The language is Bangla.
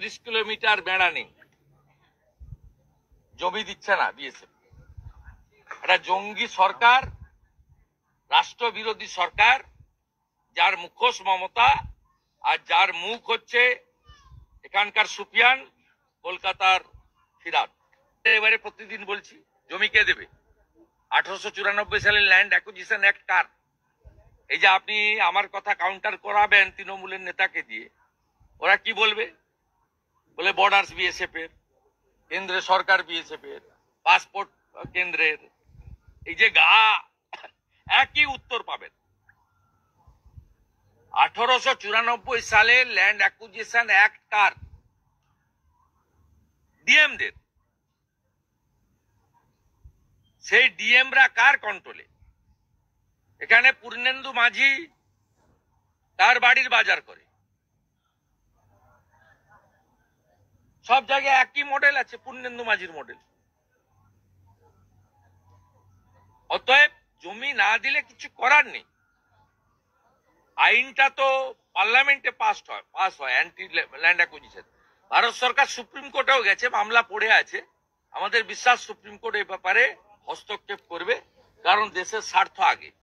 30 কিলোমিটার বেড়া নেই, জমি দিচ্ছে না বিএসএফ। একটা জঙ্গি সরকার, রাষ্ট্রবিরোধী সরকার, যার মুখোশ মমতা আর যার মুখ হচ্ছে এখানকার সুফিয়ান, কলকাতার ফিরাদ। এবারে প্রতিদিন বলছি, জমি কে দেবে? 1894 সালের ল্যান্ড অ্যাকুইজিশন অ্যাক্ট কার? এই যে আপনি আমার কথা কাউন্টার করাবেন তৃণমূলের নেতাকে দিয়ে, ওরা কি বলবে? বলে বর্ডার্স বিএসএফ এর, কেন্দ্রের সরকার বিএসএফ এর, পাসপোর্ট কেন্দ্রের। এই যে একই উত্তর পাবেন। 1894 সালে ল্যান্ড অ্যাকুইজিশন অ্যাক্ট কার? ডিএমদের। সেই ডিএমরা কার কন্ট্রোলে? এখানে পূর্ণেন্দু মাঝি তার বাড়ির বাজার করে। সব জায়গায় একই মডেল আছে, পূর্ণেন্দু মাঝির মডেল। অতএব জমি না দিলে কিছু করার নেই। আইনটা তো পার্লামেন্টে পাস হয় অ্যান্টি ল্যান্ড অ্যাকুইজিশন। ভারত সরকার সুপ্রিম কোর্টেও গেছে, মামলা পড়ে আছে। আমাদের বিশ্বাস সুপ্রিম কোর্ট এই ব্যাপারে হস্তক্ষেপ করবে, কারণ দেশের স্বার্থ আগে।